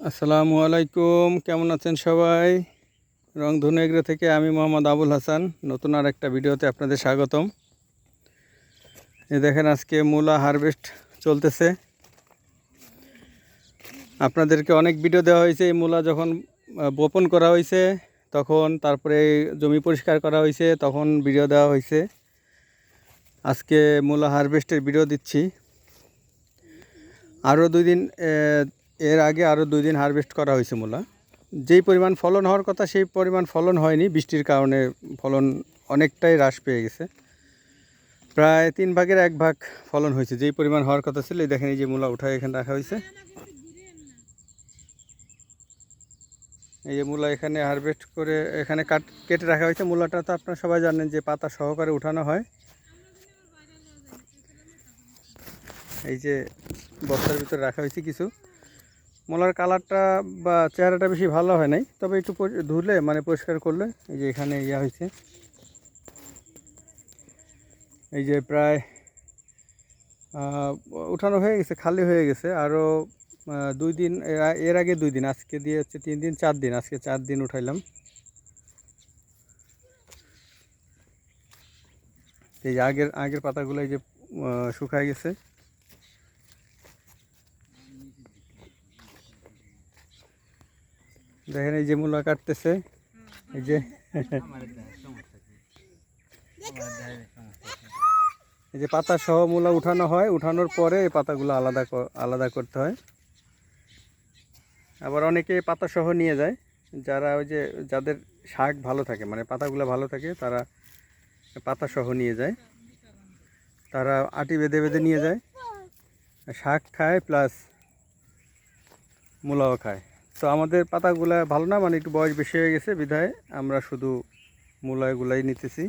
আসসালামু আলাইকুম, কেমন আছেন সবাই? রংধনু এগ্রো থেকে আমি মোহাম্মদ আবুল হাসান নতুন আর একটা ভিডিওতে আপনাদের স্বাগতম। এই দেখেন আজকে মূলা হারভেস্ট চলতেছে। আপনাদেরকে অনেক ভিডিও দেওয়া হয়েছে। এই মূলা যখন বপন করা হয়েছে তখন, তারপরে জমি পরিষ্কার করা হয়েছে তখন ভিডিও দেওয়া হয়েছে। আজকে মূলা হারভেস্টের ভিডিও দিচ্ছি। আরও 2 দিন, এর আগে আরও 2 দিন হারভেস্ট করা হয়েছে মূলা। যেই পরিমাণ ফলন হওয়ার কথা সেই পরিমাণ ফলন হয়নি, বৃষ্টির কারণে ফলন অনেকটাই হ্রাস পেয়ে গেছে। প্রায় 3 ভাগের 1 ভাগ ফলন হয়েছে। যেই পরিমাণ হওয়ার কথা ছিল, এই দেখেন এই যে মূলা উঠায় এখানে রাখা হয়েছে। এই যে মূলা এখানে হারভেস্ট করে এখানে কেটে রাখা হয়েছে। মূলাটা তো আপনারা সবাই জানেন যে পাতা সহকারে উঠানো হয়। এই যে বস্তার ভিতরে রাখা হয়েছে কিছু। মূলার কালারটা বা চেহারাটা বেশি ভালো হয় নাই, তবে একটু ধুলে মানে পরিষ্কার করলে এই যে এখানে ইয়া হয়েছে। এই যে প্রায় উঠানো হয়ে গেছে, খালি হয়ে গেছে। আরও 2 দিন, এর আগে 2 দিন, আজকে দিয়ে হচ্ছে 3 দিন 4 দিন, আজকে 4 দিন উঠাইলাম। এই যে আগের পাতাগুলো এই যে শুকায় গেছে। দেখেন এই যে মূলা কাটতেছে, এই যে এই যে পাতা সহ মূলা উঠানো হয়। উঠানোর পরে এই পাতাগুলো আলাদা করতে হয়। আবার অনেকে পাতা সহ নিয়ে যায়, যারা ওই যে যাদের শাক ভালো থাকে, মানে পাতাগুলো ভালো থাকে, তারা পাতা সহ নিয়ে যায়। তারা আটি বেঁধে বেঁধে নিয়ে যায়, শাক খায় প্লাস মূলাও খায়। তো আমাদের পাতাগুলা ভালো না, মানে একটু বয়স বেশি হয়ে গেছে বিধায় আমরা শুধু মূলাগুলাই নিতেছি।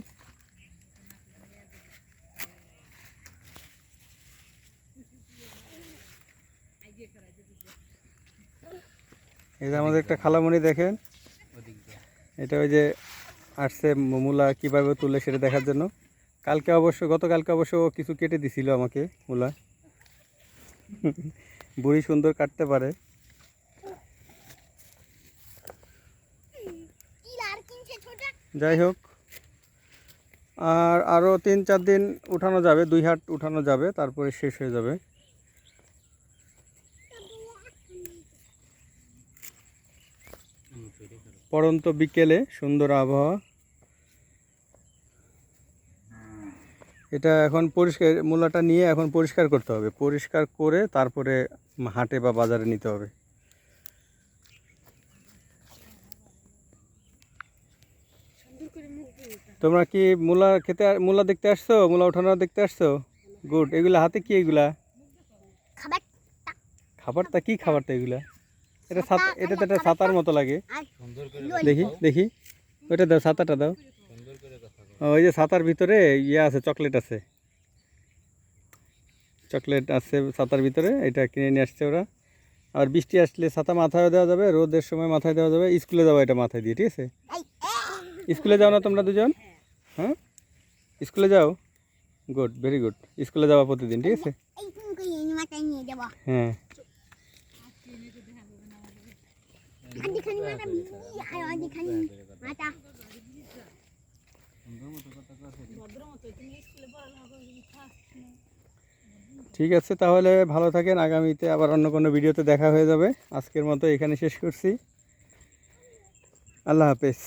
এই যে আমাদের একটা খালামণি, দেখেন এটা ওই যে আসছে মূলা কীভাবে তুলে সেটা দেখার জন্য। গতকালকে অবশ্য কিছু কেটে দিছিল আমাকে মূলা। বুড়ি সুন্দর কাটতে পারে। যাই হোক, আরও 3-4 দিন উঠানো যাবে, 2 হাট উঠানো যাবে, তারপরে শেষ হয়ে যাবে। পড়ন্ত বিকেলে সুন্দর আবহাওয়া। এটা এখন মূলাটা নিয়ে এখন পরিষ্কার করতে হবে। পরিষ্কার করে তারপরে হাটে বা বাজারে নিতে হবে। তোমরা কি মূলা দেখতে আসছো? মূলা উঠানো দেখতে আসছো? গুড। এগুলা হাতে কি? এগুলা খাবারটা কি? খাবারটা এগুলা এটা তো একটা ছাতার মতো লাগে। দেখি দেখি, ওইটা দাও, ছাতাটা দাও। ওই যে ছাতার ভিতরে ইয়ে আছে, চকলেট আছে ছাতার ভিতরে। এটা কিনে নিয়ে আসছে ওরা। আর বৃষ্টি আসলে ছাতা মাথায় দেওয়া যাবে, রোদের সময় মাথায় দেওয়া যাবে। স্কুলে যাওয়া এটা মাথায় দিয়ে, ঠিক আছে? স্কুলে যাও না তোমরা দুজন? হ্যাঁ, স্কুলে যাও। Good, very good. স্কুলে যাওয়া প্রতিদিন, ঠিক আছে? হ্যাঁ। ঠিক আছে, তাহলে ভালো থাকেন। আগামীতে আবার অন্য কোনো ভিডিওতে দেখা হয়ে যাবে। আজকের মতো এখানে শেষ করছি। আল্লাহ হাফেজ।